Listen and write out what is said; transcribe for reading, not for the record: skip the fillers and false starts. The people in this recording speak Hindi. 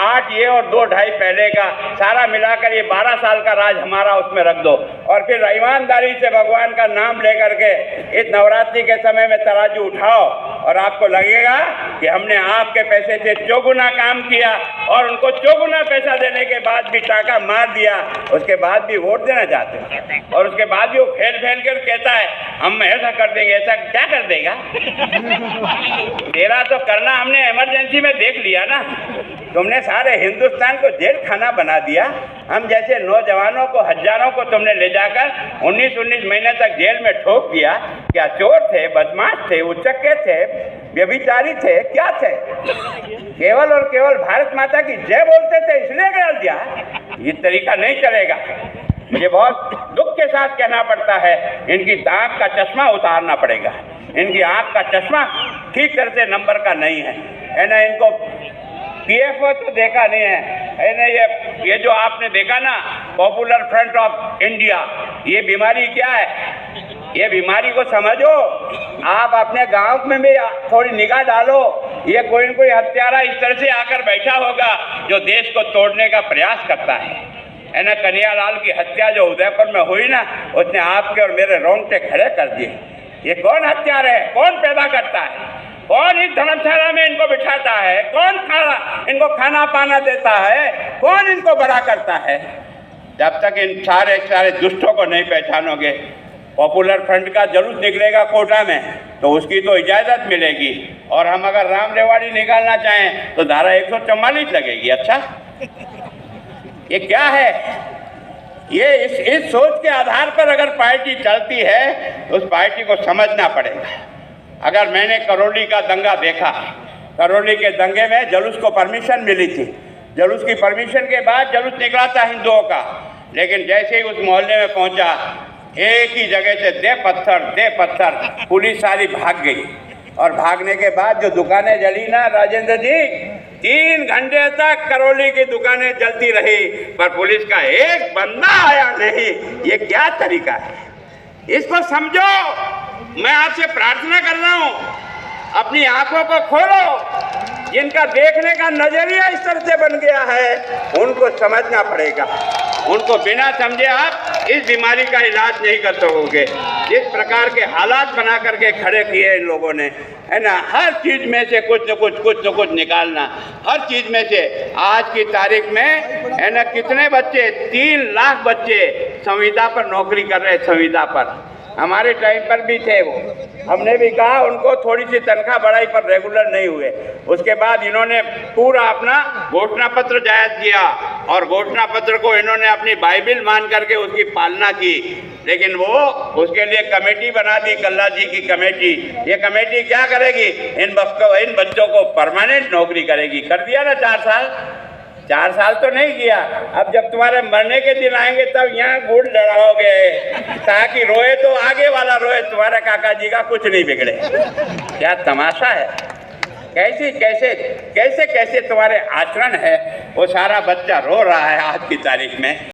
8 ये और 2 ढाई पहले का सारा मिलाकर ये 12 साल का राज हमारा उसमें रख दो, और फिर ईमानदारी से भगवान का नाम लेकर के इस नवरात्रि के समय में तराजू उठाओ, और आपको लगेगा कि हमने आपके पैसे से चौगुना काम किया, और उनको चौगुना पैसा देने के बाद भी टाका मार दिया, उसके बाद भी वोट देना चाहते हैं, और उसके बाद भी वो खेल कर कहता है हम ऐसा कर देंगे। ऐसा क्या कर देगा? तेरा तो करना हमने इमरजेंसी में देख लिया ना। तुमने सारे हिंदुस्तान को जेल खाना बना दिया। हम जैसे नौजवानों को, हजारों को तुमने ले जाकर 19 महीने तक जेल में ठोक दिया। क्या चोर थे, बदमाश थे, उचक्के थे, व्यभिचारी थे, क्या थे? केवल और केवल भारत माता की जय बोलते थे इसलिए डाल दिया। ये तरीका नहीं चलेगा। मुझे बहुत दुख के साथ कहना पड़ता है, इनकी आँख का चश्मा उतारना पड़ेगा। इनकी आँख का चश्मा ठीक तरह से नंबर का नहीं है ना। इनको PFO तो देखा नहीं है ना। ये जो आपने देखा ना, पॉपुलर फ्रंट ऑफ इंडिया, ये बीमारी क्या है? ये बीमारी को समझो। आप अपने गांव में भी थोड़ी निगाह डालो। ये कोई न कोई हत्यारा इस तरह से आकर बैठा होगा जो देश को तोड़ने का प्रयास करता है ना। कन्हैयालाल की हत्या जो उदयपुर में हुई ना, उसने आपके और मेरे रोंगटे खड़े कर दिए। ये कौन हत्यारा है? कौन पैदा करता है? कौन इस धर्मशाला में इनको बिठाता है? कौन इनको खाना पाना देता है? कौन इनको बड़ा करता है? जब तक इन सारे दुष्टों को नहीं पहचानोगे, पॉपुलर फ्रंट का जुलूस निकलेगा कोटा में तो उसकी तो इजाज़त मिलेगी, और हम अगर राम रेवाड़ी निकालना चाहें तो धारा 144 लगेगी। अच्छा, ये क्या है? ये इस सोच के आधार पर अगर पार्टी चलती है तो उस पार्टी को समझना पड़ेगा। अगर मैंने करौली का दंगा देखा, करौली के दंगे में जुलूस को परमिशन मिली थी, जुलूस की परमिशन के बाद जुलूस निकला था हिंदुओं का, लेकिन जैसे ही उस मोहल्ले में पहुंचा, एक ही जगह से दे पत्थर, पुलिस सारी भाग गई। और भागने के बाद जो दुकानें जली ना राजेंद्र जी, 3 घंटे तक करौली की दुकानें जलती रही, पर पुलिस का एक बंदा आया नहीं। ये क्या तरीका है? इसको समझो। मैं आपसे प्रार्थना कर रहा हूं, अपनी आंखों को खोलो। जिनका देखने का नजरिया इस तरह से बन गया है, उनको समझना पड़ेगा। उनको बिना समझे आप इस बीमारी का इलाज नहीं कर सकोगे। जिस प्रकार के हालात बना करके खड़े किए इन लोगों ने, है ना, हर चीज़ में से कुछ न कुछ निकालना, हर चीज़ में से। आज की तारीख में, है ना, कितने बच्चे, 3 लाख बच्चे संविदा पर नौकरी कर रहे। संविदा पर हमारे टाइम पर भी थे वो। हमने भी कहा उनको थोड़ी सी तनख्वाह बढ़ाई, पर रेगुलर नहीं हुए। उसके बाद इन्होंने पूरा अपना घोषणा पत्र जारी किया, और घोषणा पत्र को इन्होंने अपनी बाइबिल मान करके उसकी पालना की। लेकिन वो उसके लिए कमेटी बना दी, कल्ला जी की कमेटी। ये कमेटी क्या करेगी? इन बच्चों को परमानेंट नौकरी करेगी। कर दिया ना 4 साल। 4 साल तो नहीं किया। अब जब तुम्हारे मरने के दिन आएंगे तब यहाँ गुड़ लड़ाओगे, ताकि रोए तो आगे वाला रोए, तुम्हारे काका जी का कुछ नहीं बिगड़े। क्या तमाशा है? कैसे तुम्हारे आचरण है? वो सारा बच्चा रो रहा है आज की तारीख में।